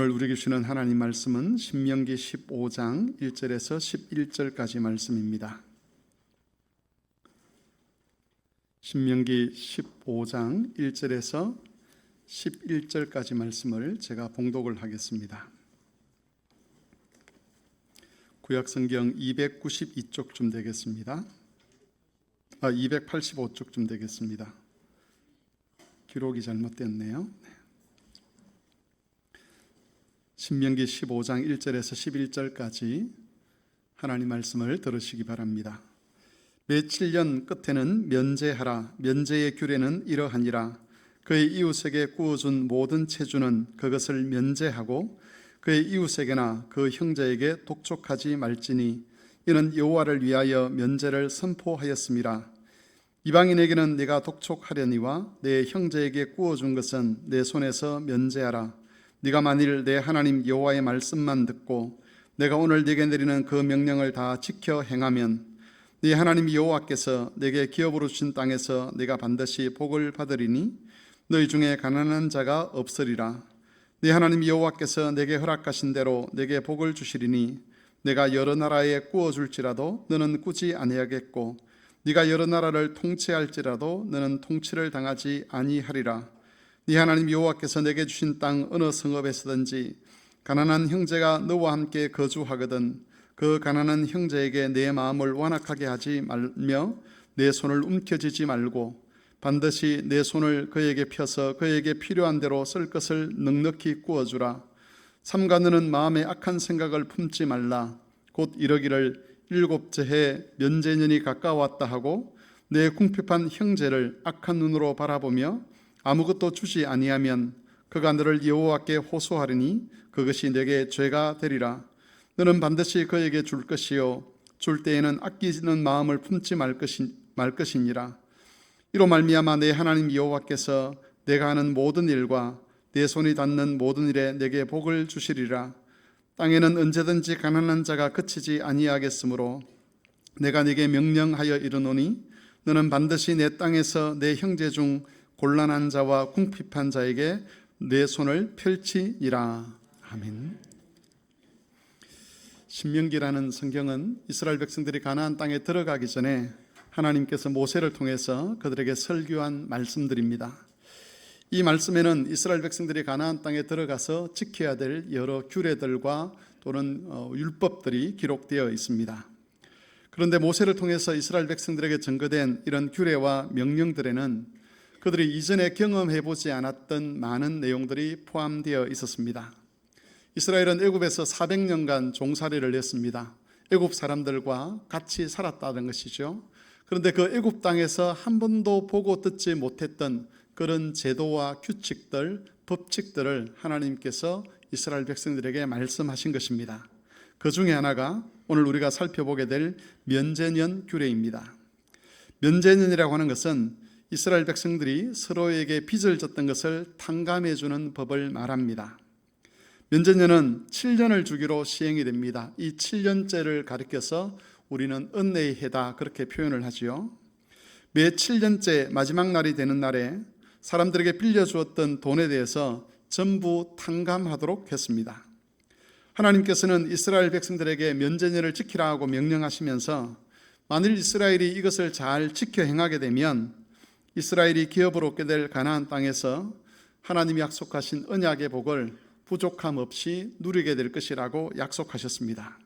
오늘 우리에게 주시는 하나님 말씀은 신명기 15장 1절에서 11절까지 말씀입니다. 신명기 15장 1절에서 11절까지 말씀을 제가 봉독을 하겠습니다. 구약성경 292쪽쯤 되겠습니다. 285쪽쯤 되겠습니다. 기록이 잘못됐네요. 신명기 15장 1절에서 11절까지 하나님 말씀을 들으시기 바랍니다. 매 7년 끝에는 면제하라. 면제의 규례는 이러하니라. 그의 이웃에게 구워준 모든 체주는 그것을 면제하고 그의 이웃에게나 그 형제에게 독촉하지 말지니 이는 여호와를 위하여 면제를 선포하였음이라. 이방인에게는 네가 독촉하려니와 내 형제에게 구워준 것은 내 손에서 면제하라. 네가 만일 내 하나님 여호와의 말씀만 듣고 내가 오늘 네게 내리는 그 명령을 다 지켜 행하면 네 하나님 여호와께서 네게 기업으로 주신 땅에서 네가 반드시 복을 받으리니 너희 중에 가난한 자가 없으리라. 네 하나님 여호와께서 네게 허락하신 대로 네게 복을 주시리니 내가 여러 나라에 구워줄지라도 너는 꾸지 아니하겠고 네가 여러 나라를 통치할지라도 너는 통치를 당하지 아니하리라. 네 하나님 여호와께서 내게 주신 땅 어느 성읍에서든지 가난한 형제가 너와 함께 거주하거든 그 가난한 형제에게 내 마음을 완악하게 하지 말며 내 손을 움켜쥐지 말고 반드시 내 손을 그에게 펴서 그에게 필요한 대로 쓸 것을 넉넉히 구워주라. 삼가 너는 마음에 악한 생각을 품지 말라. 곧 이러기를 일곱째 해 면제년이 가까웠다 하고 내 궁핍한 형제를 악한 눈으로 바라보며 아무것도 주지 아니하면 그가 너를 여호와께 호소하리니 그것이 내게 죄가 되리라. 너는 반드시 그에게 줄 것이요 줄 때에는 아끼는 마음을 품지 말 것이니라. 이로 말미암아 내 하나님 여호와께서 내가 하는 모든 일과 내 손이 닿는 모든 일에 내게 복을 주시리라. 땅에는 언제든지 가난한 자가 그치지 아니하겠으므로 내가 네게 명령하여 이르노니 너는 반드시 내 땅에서 내 형제 중 곤란한 자와 궁핍한 자에게 내 손을 펼치니라. 아멘. 신명기라는 성경은 이스라엘 백성들이 가나안 땅에 들어가기 전에 하나님께서 모세를 통해서 그들에게 설교한 말씀들입니다. 이 말씀에는 이스라엘 백성들이 가나안 땅에 들어가서 지켜야 될 여러 규례들과 또는 율법들이 기록되어 있습니다. 그런데 모세를 통해서 이스라엘 백성들에게 전거된 이런 규례와 명령들에는 그들이 이전에 경험해보지 않았던 많은 내용들이 포함되어 있었습니다. 이스라엘은 애굽에서 400년간 종살이를 했습니다. 애굽 사람들과 같이 살았다는 것이죠. 그런데 그 애굽 땅에서 한 번도 보고 듣지 못했던 그런 제도와 규칙들, 법칙들을 하나님께서 이스라엘 백성들에게 말씀하신 것입니다. 그 중에 하나가 오늘 우리가 살펴보게 될 면제년 규례입니다. 면제년이라고 하는 것은 이스라엘 백성들이 서로에게 빚을 졌던 것을 탕감해 주는 법을 말합니다. 면제년은 7년을 주기로 시행이 됩니다. 이 7년째를 가리켜서 우리는 은혜의 해다 그렇게 표현을 하지요. 매 7년째 마지막 날이 되는 날에 사람들에게 빌려주었던 돈에 대해서 전부 탕감하도록 했습니다. 하나님께서는 이스라엘 백성들에게 면제년을 지키라고 명령하시면서 만일 이스라엘이 이것을 잘 지켜 행하게 되면 이스라엘이 기업으로 얻게 될 가나안 땅에서 하나님이 약속하신 언약의 복을 부족함 없이 누리게 될 것이라고 약속하셨습니다.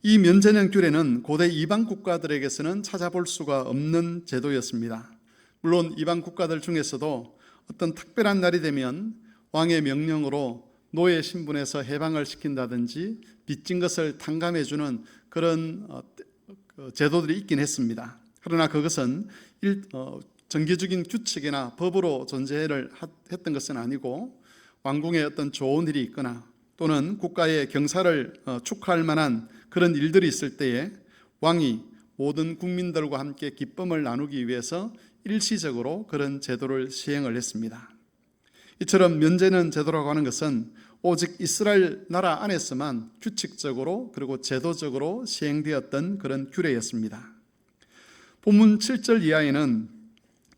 이 면제년 규례는 고대 이방 국가들에게서는 찾아볼 수가 없는 제도였습니다. 물론 이방 국가들 중에서도 어떤 특별한 날이 되면 왕의 명령으로 노예 신분에서 해방을 시킨다든지 빚진 것을 탕감해 주는 그런 제도들이 있긴 했습니다. 그러나 그것은 정기적인 규칙이나 법으로 존재를 했던 것은 아니고 왕궁에 어떤 좋은 일이 있거나 또는 국가의 경사를 축하할 만한 그런 일들이 있을 때에 왕이 모든 국민들과 함께 기쁨을 나누기 위해서 일시적으로 그런 제도를 시행을 했습니다. 이처럼 면제년 제도라고 하는 것은 오직 이스라엘 나라 안에서만 규칙적으로 그리고 제도적으로 시행되었던 그런 규례였습니다. 본문 7절 이하에는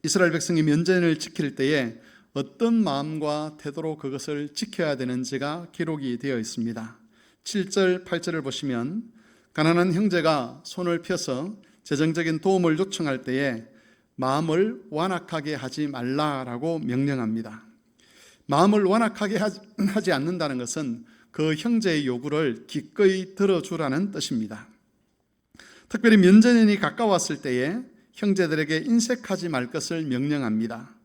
이스라엘 백성이 면제년을 지킬 때에 어떤 마음과 태도로 그것을 지켜야 되는지가 기록이 되어 있습니다. 7절, 8절을 보시면 가난한 형제가 손을 펴서 재정적인 도움을 요청할 때에 마음을 완악하게 하지 말라라고 명령합니다. 마음을 완악하게 하지 않는다는 것은 그 형제의 요구를 기꺼이 들어주라는 뜻입니다. 특별히 면제년이 가까웠을 때에 형제들에게 인색하지 말 것을 명령합니다.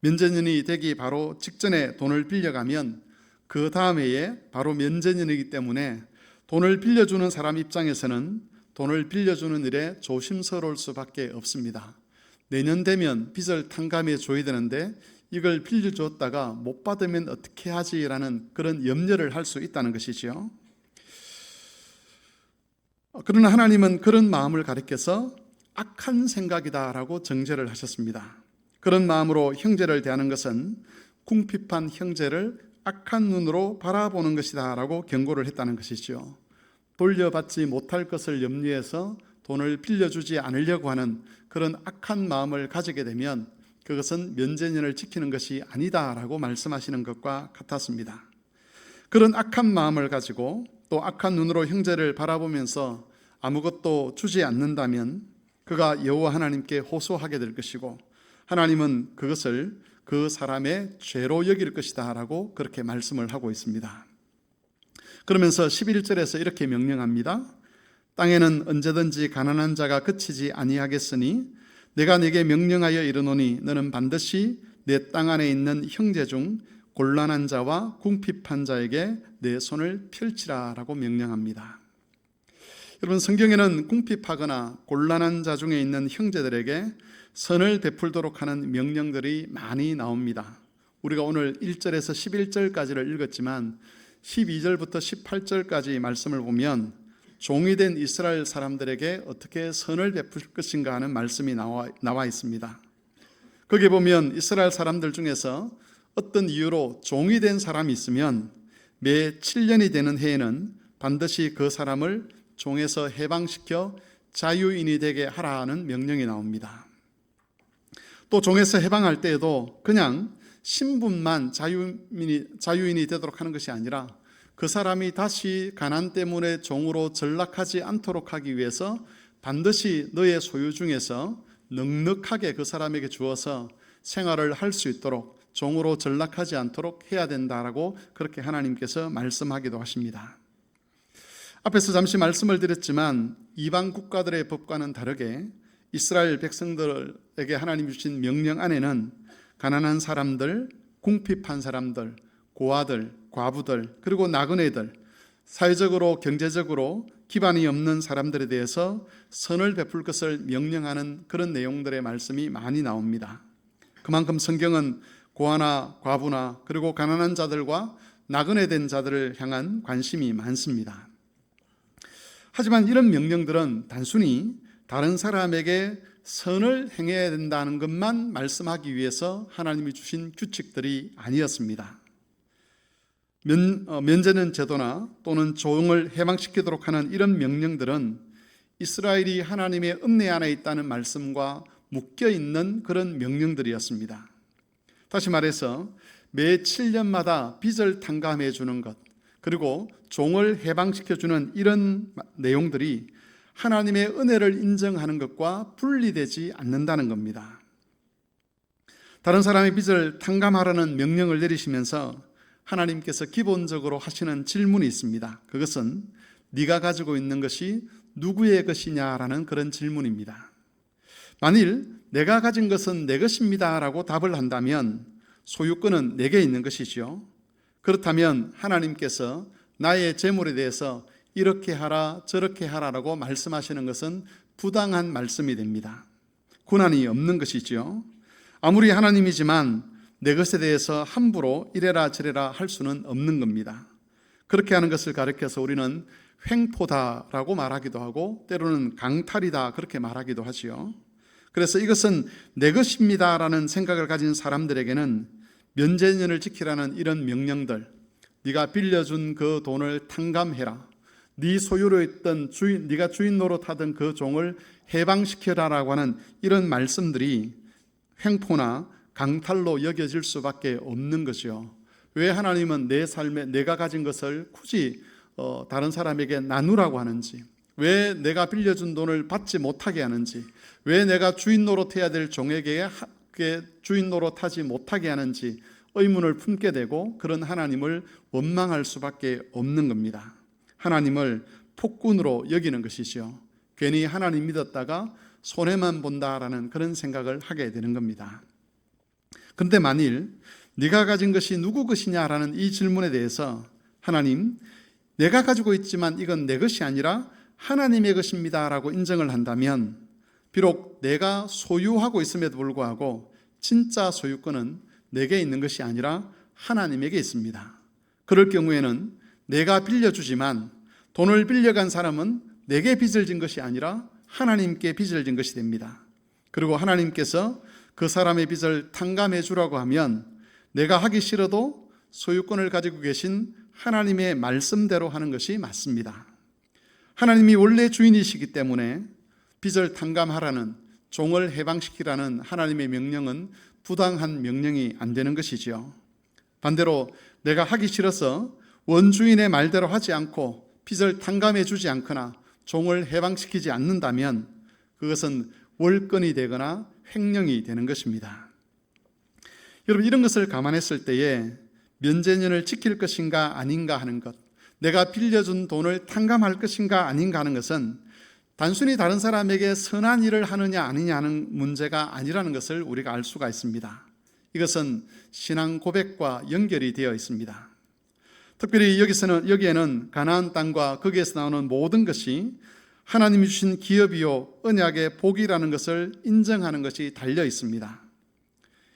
면제년이 되기 바로 직전에 돈을 빌려가면 그 다음 해에 바로 면제년이기 때문에 돈을 빌려주는 사람 입장에서는 돈을 빌려주는 일에 조심스러울 수밖에 없습니다. 내년 되면 빚을 탕감해 줘야 되는데 이걸 빌려줬다가 못 받으면 어떻게 하지라는 그런 염려를 할 수 있다는 것이지요. 그러나 하나님은 그런 마음을 가리켜서 악한 생각이다라고 정죄를 하셨습니다. 그런 마음으로 형제를 대하는 것은 궁핍한 형제를 악한 눈으로 바라보는 것이다 라고 경고를 했다는 것이죠. 돌려받지 못할 것을 염려해서 돈을 빌려주지 않으려고 하는 그런 악한 마음을 가지게 되면 그것은 면제년을 지키는 것이 아니다 라고 말씀하시는 것과 같았습니다. 그런 악한 마음을 가지고 또 악한 눈으로 형제를 바라보면서 아무것도 주지 않는다면 그가 여호와 하나님께 호소하게 될 것이고 하나님은 그것을 그 사람의 죄로 여길 것이다 라고 그렇게 말씀을 하고 있습니다. 그러면서 11절에서 이렇게 명령합니다. 땅에는 언제든지 가난한 자가 그치지 아니하겠으니 내가 네게 명령하여 이르노니 너는 반드시 내 땅 안에 있는 형제 중 곤란한 자와 궁핍한 자에게 내 손을 펼치라 라고 명령합니다. 여러분, 성경에는 궁핍하거나 곤란한 자 중에 있는 형제들에게 선을 베풀도록 하는 명령들이 많이 나옵니다. 우리가 오늘 1절에서 11절까지를 읽었지만 12절부터 18절까지 말씀을 보면 종이 된 이스라엘 사람들에게 어떻게 선을 베풀 것인가 하는 말씀이 나와 있습니다. 거기에 보면 이스라엘 사람들 중에서 어떤 이유로 종이 된 사람이 있으면 매 7년이 되는 해에는 반드시 그 사람을 종에서 해방시켜 자유인이 되게 하라는 명령이 나옵니다. 또 종에서 해방할 때에도 그냥 신분만 자유인이 되도록 하는 것이 아니라 그 사람이 다시 가난 때문에 종으로 전락하지 않도록 하기 위해서 반드시 너의 소유 중에서 넉넉하게 그 사람에게 주어서 생활을 할 수 있도록 종으로 전락하지 않도록 해야 된다라고 그렇게 하나님께서 말씀하기도 하십니다. 앞에서 잠시 말씀을 드렸지만 이방 국가들의 법과는 다르게 이스라엘 백성들에게 하나님이 주신 명령 안에는 가난한 사람들, 궁핍한 사람들, 고아들, 과부들, 그리고 나그네들, 사회적으로 경제적으로 기반이 없는 사람들에 대해서 선을 베풀 것을 명령하는 그런 내용들의 말씀이 많이 나옵니다. 그만큼 성경은 고아나 과부나 그리고 가난한 자들과 나그네 된 자들을 향한 관심이 많습니다. 하지만 이런 명령들은 단순히 다른 사람에게 선을 행해야 된다는 것만 말씀하기 위해서 하나님이 주신 규칙들이 아니었습니다. 면제는 제도나 또는 종을 해방시키도록 하는 이런 명령들은 이스라엘이 하나님의 은혜 안에 있다는 말씀과 묶여있는 그런 명령들이었습니다. 다시 말해서 매 7년마다 빚을 탕감해 주는 것, 그리고 종을 해방시켜주는 이런 내용들이 하나님의 은혜를 인정하는 것과 분리되지 않는다는 겁니다. 다른 사람의 빚을 탕감하라는 명령을 내리시면서 하나님께서 기본적으로 하시는 질문이 있습니다. 그것은 네가 가지고 있는 것이 누구의 것이냐라는 그런 질문입니다. 만일 내가 가진 것은 내 것입니다 라고 답을 한다면 소유권은 내게 있는 것이죠. 그렇다면 하나님께서 나의 재물에 대해서 이렇게 하라 저렇게 하라라고 말씀하시는 것은 부당한 말씀이 됩니다. 고난이 없는 것이죠. 아무리 하나님이지만 내 것에 대해서 함부로 이래라 저래라 할 수는 없는 겁니다. 그렇게 하는 것을 가리켜서 우리는 횡포다라고 말하기도 하고 때로는 강탈이다 그렇게 말하기도 하지요. 그래서 이것은 내 것입니다라는 생각을 가진 사람들에게는 면제년을 지키라는 이런 명령들, 네가 빌려준 그 돈을 탕감해라, 네 소유로 있던 네가 주인 노릇하던 그 종을 해방시켜라라고 하는 이런 말씀들이 횡포나 강탈로 여겨질 수밖에 없는 것이요. 왜 하나님은 내 삶에 내가 가진 것을 굳이 다른 사람에게 나누라고 하는지, 왜 내가 빌려준 돈을 받지 못하게 하는지, 왜 내가 주인 노릇해야 될 종에게 주인 노릇하지 못하게 하는지 의문을 품게 되고 그런 하나님을 원망할 수밖에 없는 겁니다. 하나님을 폭군으로 여기는 것이죠. 괜히 하나님 믿었다가 손해만 본다라는 그런 생각을 하게 되는 겁니다. 그런데 만일 네가 가진 것이 누구 것이냐라는 이 질문에 대해서 하나님, 내가 가지고 있지만 이건 내 것이 아니라 하나님의 것입니다라고 인정을 한다면, 비록 내가 소유하고 있음에도 불구하고 진짜 소유권은 내게 있는 것이 아니라 하나님에게 있습니다. 그럴 경우에는 내가 빌려주지만 돈을 빌려간 사람은 내게 빚을 진 것이 아니라 하나님께 빚을 진 것이 됩니다. 그리고 하나님께서 그 사람의 빚을 탕감해 주라고 하면 내가 하기 싫어도 소유권을 가지고 계신 하나님의 말씀대로 하는 것이 맞습니다. 하나님이 원래 주인이시기 때문에 빚을 탕감하라는, 종을 해방시키라는 하나님의 명령은 부당한 명령이 안 되는 것이지요. 반대로 내가 하기 싫어서 원주인의 말대로 하지 않고 빚을 탕감해 주지 않거나 종을 해방시키지 않는다면 그것은 월권이 되거나 횡령이 되는 것입니다. 여러분, 이런 것을 감안했을 때에 면제년을 지킬 것인가 아닌가 하는 것, 내가 빌려준 돈을 탕감할 것인가 아닌가 하는 것은 단순히 다른 사람에게 선한 일을 하느냐 아니냐 하는 문제가 아니라는 것을 우리가 알 수가 있습니다. 이것은 신앙 고백과 연결이 되어 있습니다. 특별히 여기에는 가나안 땅과 거기에서 나오는 모든 것이 하나님이 주신 기업이요 언약의 복이라는 것을 인정하는 것이 달려 있습니다.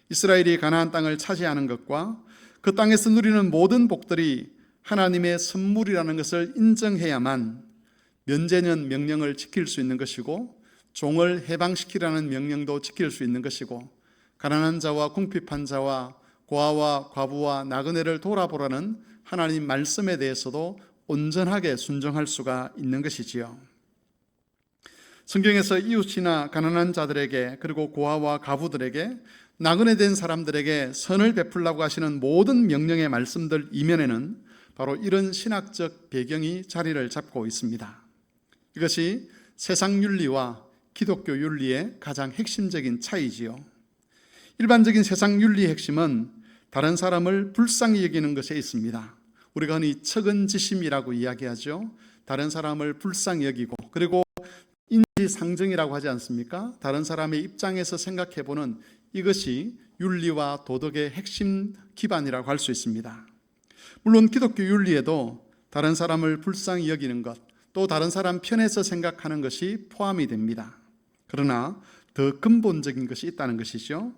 이스라엘이 가나안 땅을 차지하는 것과 그 땅에서 누리는 모든 복들이 하나님의 선물이라는 것을 인정해야만 면제년 명령을 지킬 수 있는 것이고, 종을 해방시키라는 명령도 지킬 수 있는 것이고, 가난한 자와 궁핍한 자와 고아와 과부와 나그네를 돌아보라는 하나님 말씀에 대해서도 온전하게 순종할 수가 있는 것이지요. 성경에서 이웃이나 가난한 자들에게, 그리고 고아와 과부들에게, 나그네 된 사람들에게 선을 베풀라고 하시는 모든 명령의 말씀들 이면에는 바로 이런 신학적 배경이 자리를 잡고 있습니다. 이것이 세상 윤리와 기독교 윤리의 가장 핵심적인 차이지요. 일반적인 세상 윤리의 핵심은 다른 사람을 불쌍히 여기는 것에 있습니다. 우리가 흔히 척은지심이라고 이야기하죠. 다른 사람을 불쌍히 여기고, 그리고 인지상정이라고 하지 않습니까? 다른 사람의 입장에서 생각해보는, 이것이 윤리와 도덕의 핵심 기반이라고 할 수 있습니다. 물론 기독교 윤리에도 다른 사람을 불쌍히 여기는 것, 또 다른 사람 편에서 생각하는 것이 포함이 됩니다. 그러나 더 근본적인 것이 있다는 것이죠.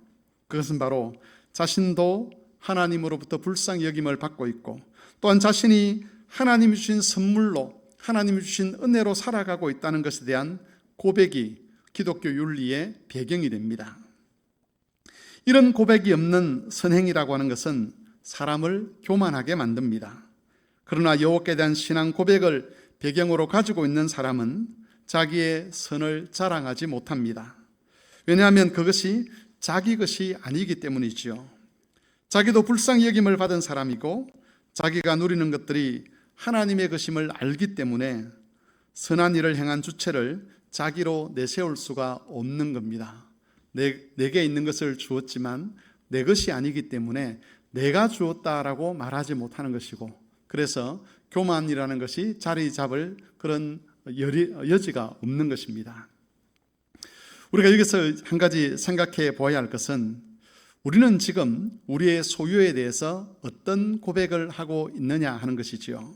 그것은 바로 자신도 하나님으로부터 불쌍히 여김을 받고 있고, 또한 자신이 하나님이 주신 선물로, 하나님이 주신 은혜로 살아가고 있다는 것에 대한 고백이 기독교 윤리의 배경이 됩니다. 이런 고백이 없는 선행이라고 하는 것은 사람을 교만하게 만듭니다. 그러나 여호와께 대한 신앙 고백을 배경으로 가지고 있는 사람은 자기의 선을 자랑하지 못합니다. 왜냐하면 그것이 자기 것이 아니기 때문이지요. 자기도 불쌍히 여김을 받은 사람이고 자기가 누리는 것들이 하나님의 것임을 알기 때문에 선한 일을 행한 주체를 자기로 내세울 수가 없는 겁니다. 내게 있는 것을 주었지만 내 것이 아니기 때문에 내가 주었다라고 말하지 못하는 것이고, 그래서 교만이라는 것이 자리 잡을 그런 여지가 없는 것입니다. 우리가 여기서 한 가지 생각해 보아야 할 것은, 우리는 지금 우리의 소유에 대해서 어떤 고백을 하고 있느냐 하는 것이지요.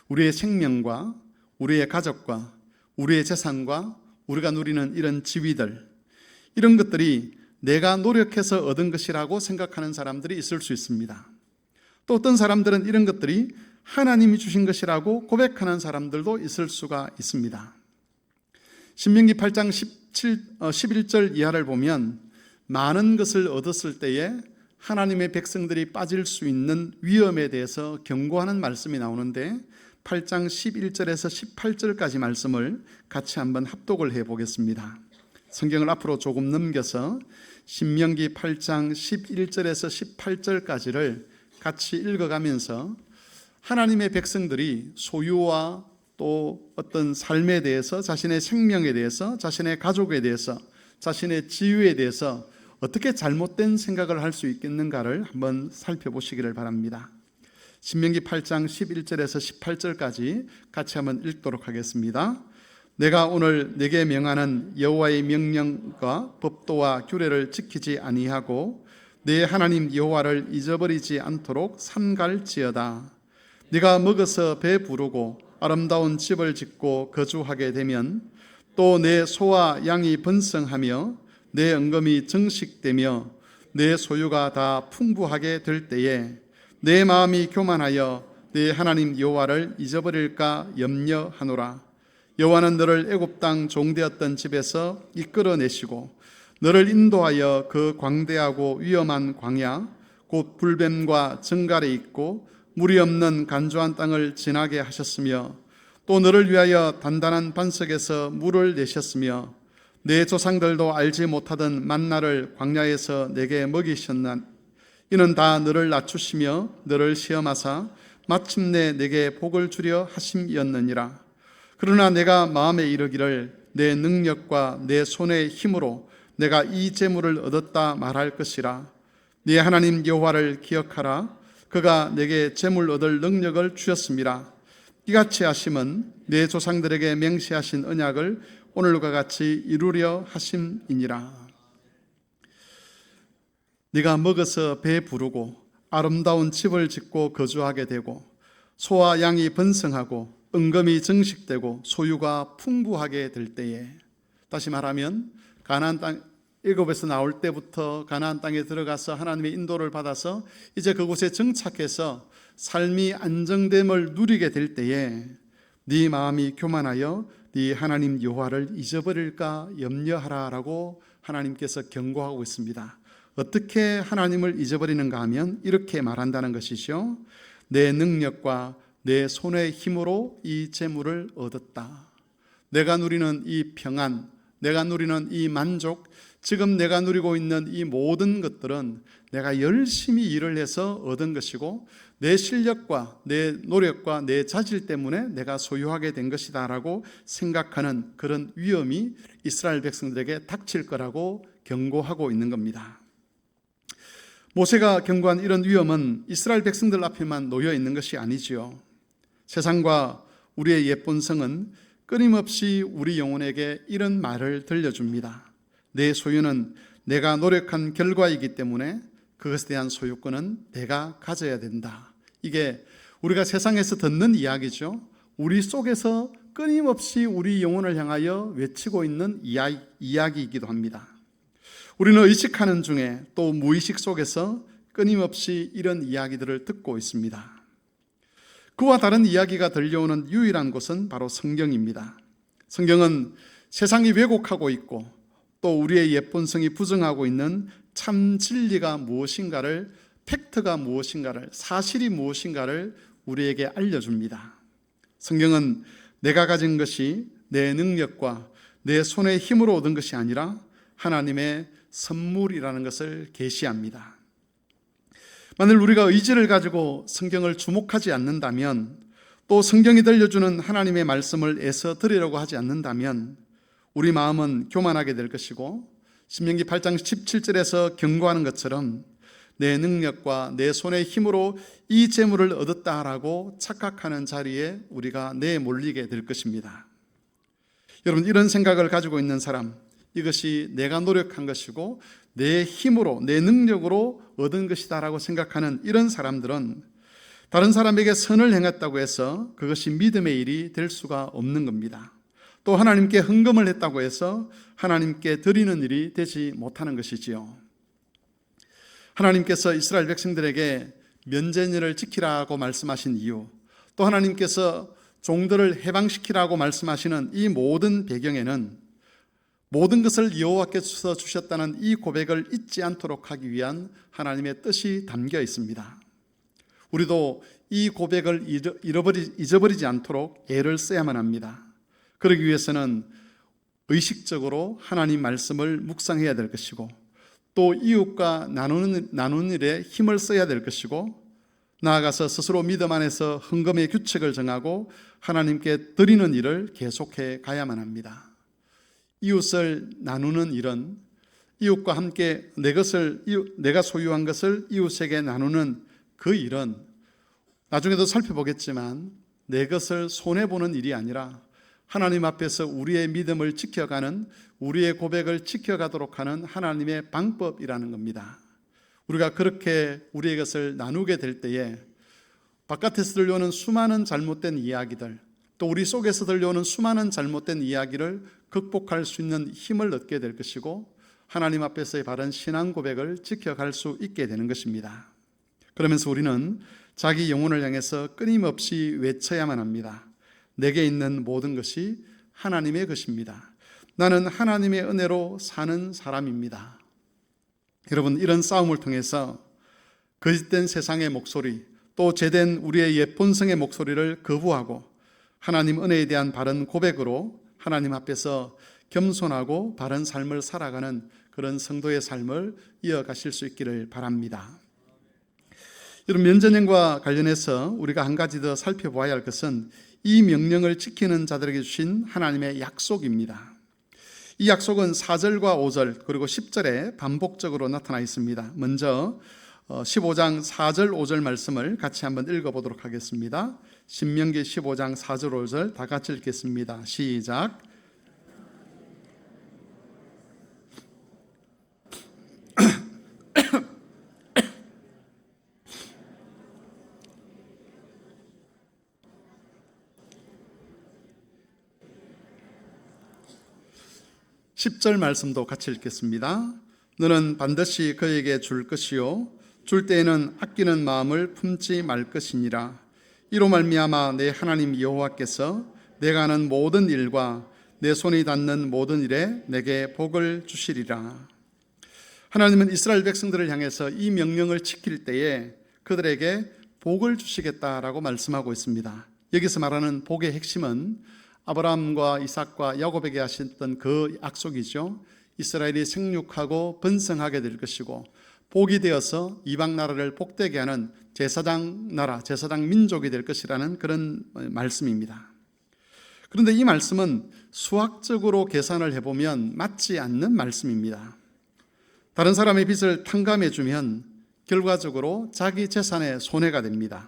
우리의 생명과 우리의 가족과 우리의 재산과 우리가 누리는 이런 지위들, 이런 것들이 내가 노력해서 얻은 것이라고 생각하는 사람들이 있을 수 있습니다. 또 어떤 사람들은 이런 것들이 하나님이 주신 것이라고 고백하는 사람들도 있을 수가 있습니다. 신명기 8장 11절 이하를 보면 많은 것을 얻었을 때에 하나님의 백성들이 빠질 수 있는 위험에 대해서 경고하는 말씀이 나오는데, 8장 11절에서 18절까지 말씀을 같이 한번 합독을 해보겠습니다. 성경을 앞으로 조금 넘겨서 신명기 8장 11절에서 18절까지를 같이 읽어가면서 하나님의 백성들이 소유와 또 어떤 삶에 대해서, 자신의 생명에 대해서, 자신의 가족에 대해서, 자신의 지위에 대해서 어떻게 잘못된 생각을 할 수 있겠는가를 한번 살펴보시기를 바랍니다. 신명기 8장 11절에서 18절까지 같이 한번 읽도록 하겠습니다. 내가 오늘 내게 명하는 여호와의 명령과 법도와 규례를 지키지 아니하고 내 하나님 여호와를 잊어버리지 않도록 삼갈지어다. 네가 먹어서 배부르고 아름다운 집을 짓고 거주하게 되면 또 내 소와 양이 번성하며 내 은금이 정식되며 내 소유가 다 풍부하게 될 때에 내 마음이 교만하여 내 하나님 여호와를 잊어버릴까 염려하노라. 여호와는 너를 애굽 땅 종되었던 집에서 이끌어내시고 너를 인도하여 그 광대하고 위험한 광야 곧 불뱀과 정갈에 있고 물이 없는 간조한 땅을 지나게 하셨으며 또 너를 위하여 단단한 반석에서 물을 내셨으며 내 조상들도 알지 못하던 만나를 광야에서 내게 먹이셨나. 이는 다 너를 낮추시며 너를 시험하사 마침내 내게 복을 주려 하심이었느니라. 그러나 내가 마음에 이르기를 내 능력과 내 손의 힘으로 내가 이 재물을 얻었다 말할 것이라. 네 하나님 여호와를 기억하라. 그가 내게 재물 얻을 능력을 주셨습니다. 이같이 하심은 내 조상들에게 맹세하신 언약을 오늘과 같이 이루려 하심이니라. 네가 먹어서 배부르고 아름다운 집을 짓고 거주하게 되고 소와 양이 번성하고 은금이 정식되고 소유가 풍부하게 될 때에, 다시 말하면 가나안 땅, 애굽에서 나올 때부터 가나안 땅에 들어가서 하나님의 인도를 받아서 이제 그곳에 정착해서 삶이 안정됨을 누리게 될 때에 네 마음이 교만하여 네 하나님 여호와를 잊어버릴까 염려하라라고 하나님께서 경고하고 있습니다. 어떻게 하나님을 잊어버리는가 하면 이렇게 말한다는 것이죠. 내 능력과 내 손의 힘으로 이 재물을 얻었다. 내가 누리는 이 평안, 내가 누리는 이 만족, 지금 내가 누리고 있는 이 모든 것들은 내가 열심히 일을 해서 얻은 것이고 내 실력과 내 노력과 내 자질 때문에 내가 소유하게 된 것이다 라고 생각하는 그런 위험이 이스라엘 백성들에게 닥칠 거라고 경고하고 있는 겁니다. 모세가 경고한 이런 위험은 이스라엘 백성들 앞에만 놓여 있는 것이 아니지요. 세상과 우리의 예쁜 성은 끊임없이 우리 영혼에게 이런 말을 들려줍니다. 내 소유는 내가 노력한 결과이기 때문에 그것에 대한 소유권은 내가 가져야 된다. 이게 우리가 세상에서 듣는 이야기죠. 우리 속에서 끊임없이 우리 영혼을 향하여 외치고 있는 이야기이기도 합니다. 우리는 의식하는 중에 또 무의식 속에서 끊임없이 이런 이야기들을 듣고 있습니다. 그와 다른 이야기가 들려오는 유일한 곳은 바로 성경입니다. 성경은 세상이 왜곡하고 있고 또 우리의 예쁜 성이 부정하고 있는 참 진리가 무엇인가를, 팩트가 무엇인가를, 사실이 무엇인가를 우리에게 알려줍니다. 성경은 내가 가진 것이 내 능력과 내 손의 힘으로 얻은 것이 아니라 하나님의 선물이라는 것을 계시합니다. 만일 우리가 의지를 가지고 성경을 주목하지 않는다면, 또 성경이 들려주는 하나님의 말씀을 애써 들으려고 하지 않는다면 우리 마음은 교만하게 될 것이고, 신명기 8장 17절에서 경고하는 것처럼 내 능력과 내 손의 힘으로 이 재물을 얻었다라고 착각하는 자리에 우리가 내몰리게 될 것입니다. 여러분, 이런 생각을 가지고 있는 사람, 이것이 내가 노력한 것이고 내 힘으로, 내 능력으로 얻은 것이다라고 생각하는 이런 사람들은 다른 사람에게 선을 행했다고 해서 그것이 믿음의 일이 될 수가 없는 겁니다. 또 하나님께 헌금을 했다고 해서 하나님께 드리는 일이 되지 못하는 것이지요. 하나님께서 이스라엘 백성들에게 면제년을 지키라고 말씀하신 이유, 또 하나님께서 종들을 해방시키라고 말씀하시는 이 모든 배경에는 모든 것을 여호와께서 주셨다는 이 고백을 잊지 않도록 하기 위한 하나님의 뜻이 담겨 있습니다. 우리도 이 고백을 잊어버리지 않도록 애를 써야만 합니다. 그러기 위해서는 의식적으로 하나님 말씀을 묵상해야 될 것이고, 또 이웃과 나누는 일에 힘을 써야 될 것이고, 나아가서 스스로 믿음 안에서 헌금의 규칙을 정하고 하나님께 드리는 일을 계속해 가야만 합니다. 이웃을 나누는 일은, 이웃과 함께 내가 소유한 것을 이웃에게 나누는 그 일은 나중에도 살펴보겠지만 내 것을 손해보는 일이 아니라 하나님 앞에서 우리의 믿음을 지켜가는, 우리의 고백을 지켜가도록 하는 하나님의 방법이라는 겁니다. 우리가 그렇게 우리의 것을 나누게 될 때에 바깥에서 들려오는 수많은 잘못된 이야기들, 또 우리 속에서 들려오는 수많은 잘못된 이야기를 극복할 수 있는 힘을 얻게 될 것이고, 하나님 앞에서의 바른 신앙 고백을 지켜갈 수 있게 되는 것입니다. 그러면서 우리는 자기 영혼을 향해서 끊임없이 외쳐야만 합니다. 내게 있는 모든 것이 하나님의 것입니다. 나는 하나님의 은혜로 사는 사람입니다. 여러분, 이런 싸움을 통해서 거짓된 세상의 목소리, 또 죄된 우리의 옛 본성의 목소리를 거부하고 하나님 은혜에 대한 바른 고백으로 하나님 앞에서 겸손하고 바른 삶을 살아가는 그런 성도의 삶을 이어가실 수 있기를 바랍니다. 여러분, 면전형과 관련해서 우리가 한 가지 더 살펴보아야 할 것은 이 명령을 지키는 자들에게 주신 하나님의 약속입니다. 이 약속은 4절과 5절 그리고 10절에 반복적으로 나타나 있습니다. 먼저 15장 4절 5절 말씀을 같이 한번 읽어보도록 하겠습니다. 신명기 15장 4절 5절 다 같이 읽겠습니다. 시작. 10절 말씀도 같이 읽겠습니다. 너는 반드시 그에게 줄 것이요 줄 때에는 아끼는 마음을 품지 말 것이니라. 이로 말미암아 내 하나님 여호와께서 내가 하는 모든 일과 내 손이 닿는 모든 일에 내게 복을 주시리라. 하나님은 이스라엘 백성들을 향해서 이 명령을 지킬 때에 그들에게 복을 주시겠다라고 말씀하고 있습니다. 여기서 말하는 복의 핵심은 아브라함과 이삭과 야곱에게 하셨던 그 약속이죠. 이스라엘이 생육하고 번성하게 될 것이고 복이 되어서 이방 나라를 복되게 하는 제사장 나라, 제사장 민족이 될 것이라는 그런 말씀입니다. 그런데 이 말씀은 수학적으로 계산을 해보면 맞지 않는 말씀입니다. 다른 사람의 빚을 탕감해주면 결과적으로 자기 재산에 손해가 됩니다.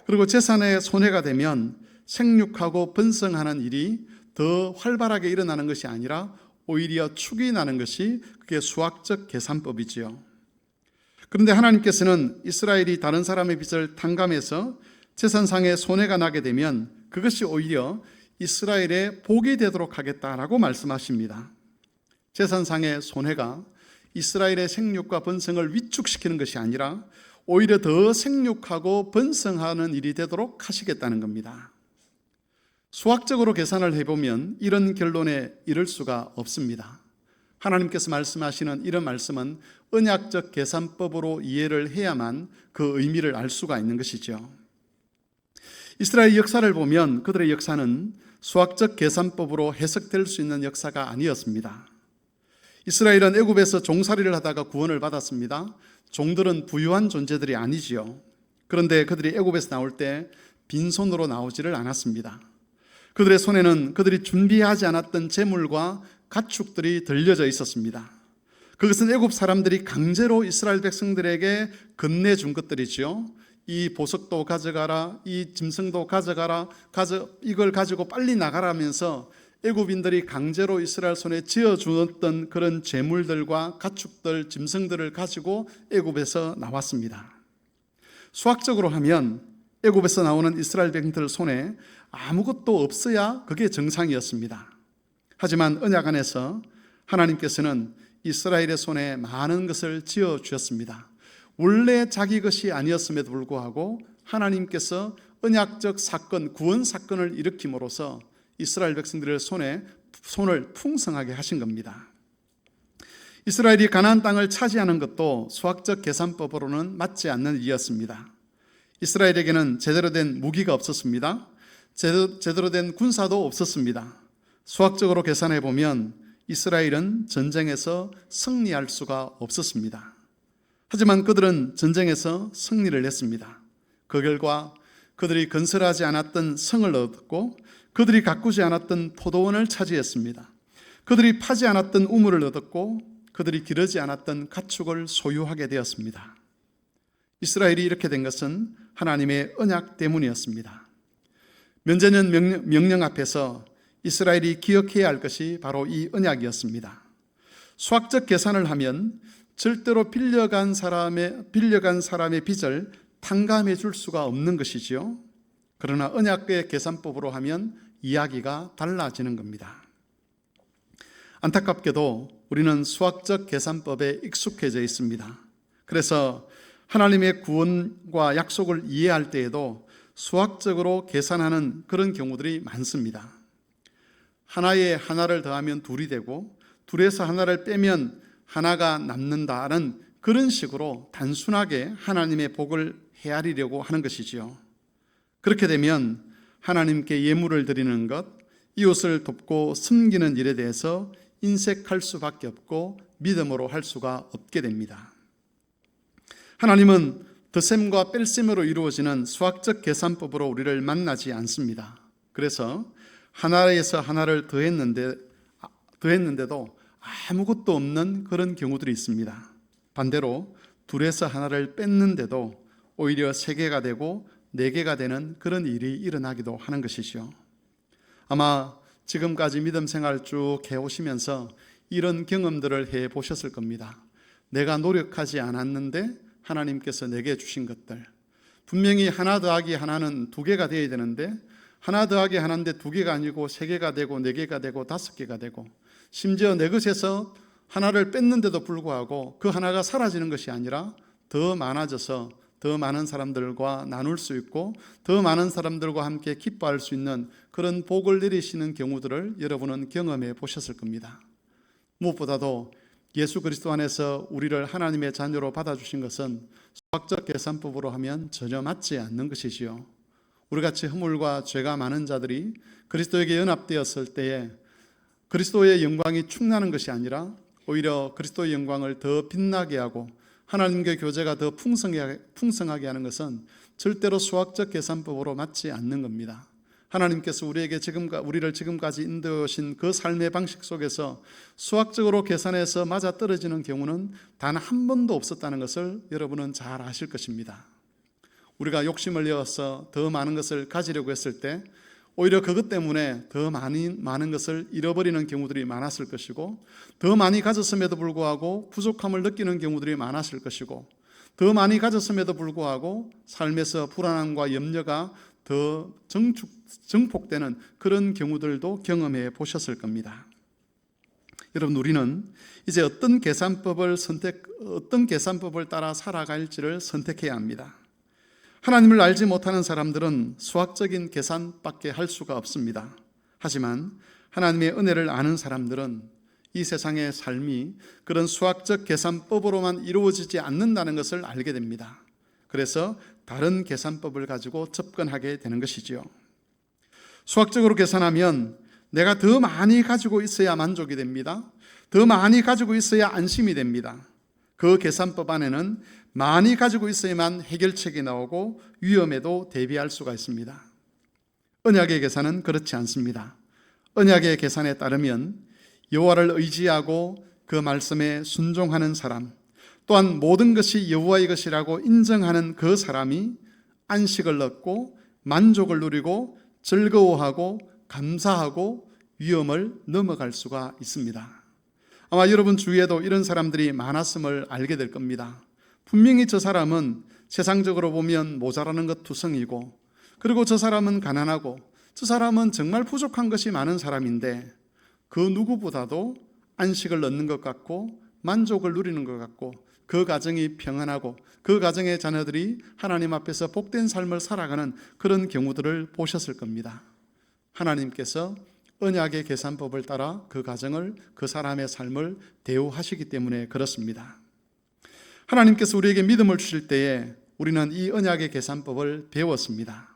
그리고 재산에 손해가 되면 생육하고 번성하는 일이 더 활발하게 일어나는 것이 아니라 오히려 축이 나는 것이 그게 수학적 계산법이지요. 그런데 하나님께서는 이스라엘이 다른 사람의 빚을 탕감해서 재산상의 손해가 나게 되면 그것이 오히려 이스라엘의 복이 되도록 하겠다라고 말씀하십니다. 재산상의 손해가 이스라엘의 생육과 번성을 위축시키는 것이 아니라 오히려 더 생육하고 번성하는 일이 되도록 하시겠다는 겁니다. 수학적으로 계산을 해보면 이런 결론에 이를 수가 없습니다. 하나님께서 말씀하시는 이런 말씀은 언약적 계산법으로 이해를 해야만 그 의미를 알 수가 있는 것이죠. 이스라엘 역사를 보면 그들의 역사는 수학적 계산법으로 해석될 수 있는 역사가 아니었습니다. 이스라엘은 애굽에서 종살이를 하다가 구원을 받았습니다. 종들은 부유한 존재들이 아니지요. 그런데 그들이 애굽에서 나올 때 빈손으로 나오지를 않았습니다. 그들의 손에는 그들이 준비하지 않았던 재물과 가축들이 들려져 있었습니다. 그것은 애굽 사람들이 강제로 이스라엘 백성들에게 건네준 것들이지요. 이 보석도 가져가라, 이 짐승도 가져가라, 이걸 가지고 빨리 나가라면서 애굽인들이 강제로 이스라엘 손에 쥐어주었던 그런 재물들과 가축들, 짐승들을 가지고 애굽에서 나왔습니다. 수학적으로 하면 애굽에서 나오는 이스라엘 백성들 손에 아무것도 없어야 그게 정상이었습니다. 하지만 언약 안에서 하나님께서는 이스라엘의 손에 많은 것을 쥐어주셨습니다. 원래 자기 것이 아니었음에도 불구하고 하나님께서 언약적 사건, 구원 사건을 일으킴으로써 이스라엘 백성들의 손을 풍성하게 하신 겁니다. 이스라엘이 가나안 땅을 차지하는 것도 수학적 계산법으로는 맞지 않는 일이었습니다. 이스라엘에게는 제대로 된 무기가 없었습니다. 제대로 된 군사도 없었습니다. 수학적으로 계산해 보면 이스라엘은 전쟁에서 승리할 수가 없었습니다. 하지만 그들은 전쟁에서 승리를 했습니다. 그 결과 그들이 건설하지 않았던 성을 얻었고, 그들이 가꾸지 않았던 포도원을 차지했습니다. 그들이 파지 않았던 우물을 얻었고, 그들이 기르지 않았던 가축을 소유하게 되었습니다. 이스라엘이 이렇게 된 것은 하나님의 언약 때문이었습니다. 면제년 명령 앞에서 이스라엘이 기억해야 할 것이 바로 이 언약이었습니다. 수학적 계산을 하면 절대로 빌려간 사람의 빚을 탕감해 줄 수가 없는 것이지요. 그러나 언약의 계산법으로 하면 이야기가 달라지는 겁니다. 안타깝게도 우리는 수학적 계산법에 익숙해져 있습니다. 그래서 하나님의 구원과 약속을 이해할 때에도 수학적으로 계산하는 그런 경우들이 많습니다. 하나에 하나를 더하면 둘이 되고, 둘에서 하나를 빼면 하나가 남는다는 그런 식으로 단순하게 하나님의 복을 헤아리려고 하는 것이지요. 그렇게 되면 하나님께 예물을 드리는 것, 이웃을 돕고 섬기는 일에 대해서 인색할 수밖에 없고 믿음으로 할 수가 없게 됩니다. 하나님은 덧셈과 뺄셈으로 이루어지는 수학적 계산법으로 우리를 만나지 않습니다. 그래서 하나에서 하나를 더했는데도 아무것도 없는 그런 경우들이 있습니다. 반대로 둘에서 하나를 뺐는데도 오히려 3개가 되고 4개가 되는 그런 일이 일어나기도 하는 것이죠. 아마 지금까지 믿음 생활 쭉 해오시면서 이런 경험들을 해보셨을 겁니다. 내가 노력하지 않았는데 하나님께서 내게 주신 것들, 분명히 하나 더하기 하나는 2개가 되어야 되는데 하나 더하기 하나인데 2개가 아니고 3개가 되고 4개가 되고 5개가 되고, 심지어 내 것에서 하나를 뺐는데도 불구하고 그 하나가 사라지는 것이 아니라 더 많아져서 더 많은 사람들과 나눌 수 있고 더 많은 사람들과 함께 기뻐할 수 있는 그런 복을 내리시는 경우들을 여러분은 경험해 보셨을 겁니다. 무엇보다도 예수 그리스도 안에서 우리를 하나님의 자녀로 받아주신 것은 수학적 계산법으로 하면 전혀 맞지 않는 것이지요. 우리같이 허물과 죄가 많은 자들이 그리스도에게 연합되었을 때에 그리스도의 영광이 충나는 것이 아니라 오히려 그리스도의 영광을 더 빛나게 하고 하나님과의 교제가 더 풍성하게 하는 것은 절대로 수학적 계산법으로 맞지 않는 겁니다. 하나님께서 우리를 지금까지 인도해 오신 그 삶의 방식 속에서 수학적으로 계산해서 맞아떨어지는 경우는 단 한 번도 없었다는 것을 여러분은 잘 아실 것입니다. 우리가 욕심을 내어서 더 많은 것을 가지려고 했을 때 오히려 그것 때문에 더 많은 것을 잃어버리는 경우들이 많았을 것이고, 더 많이 가졌음에도 불구하고 부족함을 느끼는 경우들이 많았을 것이고, 더 많이 가졌음에도 불구하고 삶에서 불안함과 염려가 더 증폭되는 그런 경우들도 경험해 보셨을 겁니다. 여러분, 우리는 이제 어떤 계산법을 따라 살아갈지를 선택해야 합니다. 하나님을 알지 못하는 사람들은 수학적인 계산밖에 할 수가 없습니다. 하지만 하나님의 은혜를 아는 사람들은 이 세상의 삶이 그런 수학적 계산법으로만 이루어지지 않는다는 것을 알게 됩니다. 그래서 다른 계산법을 가지고 접근하게 되는 것이지요. 수학적으로 계산하면 내가 더 많이 가지고 있어야 만족이 됩니다. 더 많이 가지고 있어야 안심이 됩니다. 그 계산법 안에는 많이 가지고 있어야만 해결책이 나오고 위험에도 대비할 수가 있습니다. 언약의 계산은 그렇지 않습니다. 언약의 계산에 따르면 여호와를 의지하고 그 말씀에 순종하는 사람, 또한 모든 것이 여호와의 것이라고 인정하는 그 사람이 안식을 얻고 만족을 누리고 즐거워하고 감사하고 위험을 넘어갈 수가 있습니다. 아마 여러분 주위에도 이런 사람들이 많았음을 알게 될 겁니다. 분명히 저 사람은 세상적으로 보면 모자라는 것 투성이고, 그리고 저 사람은 가난하고, 저 사람은 정말 부족한 것이 많은 사람인데 그 누구보다도 안식을 얻는 것 같고 만족을 누리는 것 같고, 그 가정이 평안하고 그 가정의 자녀들이 하나님 앞에서 복된 삶을 살아가는 그런 경우들을 보셨을 겁니다. 하나님께서 언약의 계산법을 따라 그 가정을, 그 사람의 삶을 대우하시기 때문에 그렇습니다. 하나님께서 우리에게 믿음을 주실 때에 우리는 이 언약의 계산법을 배웠습니다.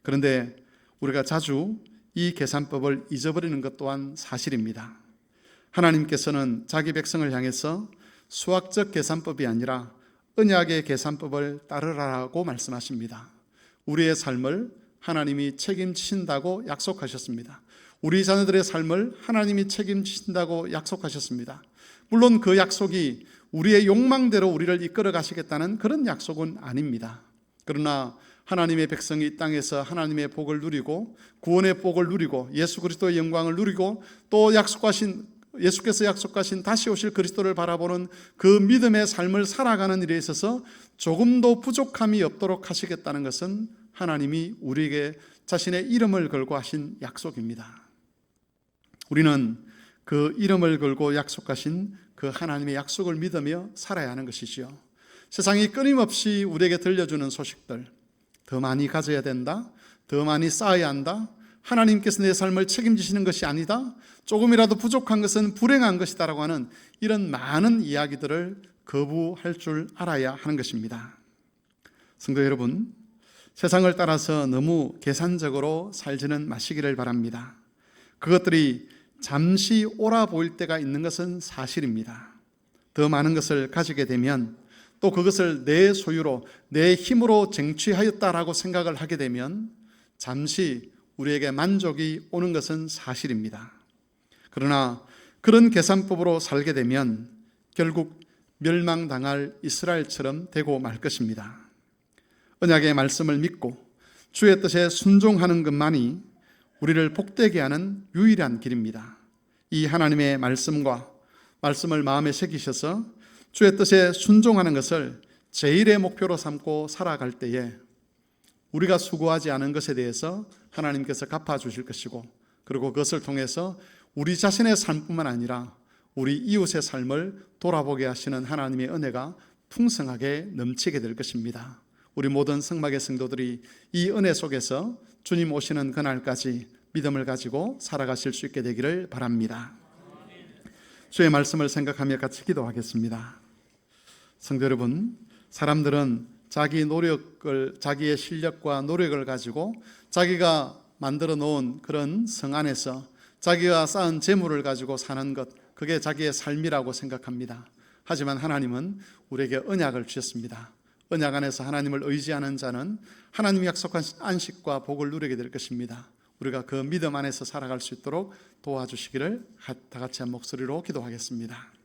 그런데 우리가 자주 이 계산법을 잊어버리는 것 또한 사실입니다. 하나님께서는 자기 백성을 향해서 수학적 계산법이 아니라 언약의 계산법을 따르라고 말씀하십니다. 우리의 삶을 하나님이 책임지신다고 약속하셨습니다. 우리 자녀들의 삶을 하나님이 책임지신다고 약속하셨습니다. 물론 그 약속이 우리의 욕망대로 우리를 이끌어 가시겠다는 그런 약속은 아닙니다. 그러나 하나님의 백성이 이 땅에서 하나님의 복을 누리고 구원의 복을 누리고 예수 그리스도의 영광을 누리고 또 예수께서 약속하신 다시 오실 그리스도를 바라보는 그 믿음의 삶을 살아가는 일에 있어서 조금도 부족함이 없도록 하시겠다는 것은 하나님이 우리에게 자신의 이름을 걸고 하신 약속입니다. 우리는 그 이름을 걸고 약속하신 그 하나님의 약속을 믿으며 살아야 하는 것이지요. 세상이 끊임없이 우리에게 들려주는 소식들, 더 많이 가져야 된다, 더 많이 쌓아야 한다, 하나님께서 내 삶을 책임지시는 것이 아니다, 조금이라도 부족한 것은 불행한 것이다라고 하는 이런 많은 이야기들을 거부할 줄 알아야 하는 것입니다. 성도 여러분, 세상을 따라서 너무 계산적으로 살지는 마시기를 바랍니다. 그것들이 잠시 옳아 보일 때가 있는 것은 사실입니다. 더 많은 것을 가지게 되면 또 그것을 내 소유로 내 힘으로 쟁취하였다라고 생각을 하게 되면 잠시 우리에게 만족이 오는 것은 사실입니다. 그러나 그런 계산법으로 살게 되면 결국 멸망당할 이스라엘처럼 되고 말 것입니다. 언약의 말씀을 믿고 주의 뜻에 순종하는 것만이 우리를 복되게 하는 유일한 길입니다. 이 하나님의 말씀을 마음에 새기셔서 주의 뜻에 순종하는 것을 제일의 목표로 삼고 살아갈 때에 우리가 수고하지 않은 것에 대해서 하나님께서 갚아주실 것이고, 그리고 그것을 통해서 우리 자신의 삶뿐만 아니라 우리 이웃의 삶을 돌아보게 하시는 하나님의 은혜가 풍성하게 넘치게 될 것입니다. 우리 모든 성막의 성도들이 이 은혜 속에서 주님 오시는 그날까지 믿음을 가지고 살아가실 수 있게 되기를 바랍니다. 주의 말씀을 생각하며 같이 기도하겠습니다. 성도 여러분, 사람들은 자기의 실력과 노력을 가지고 자기가 만들어 놓은 그런 성 안에서 자기가 쌓은 재물을 가지고 사는 것, 그게 자기의 삶이라고 생각합니다. 하지만 하나님은 우리에게 언약을 주셨습니다. 언약 안에서 하나님을 의지하는 자는 하나님이 약속한 안식과 복을 누리게 될 것입니다. 우리가 그 믿음 안에서 살아갈 수 있도록 도와주시기를 다 같이 한 목소리로 기도하겠습니다.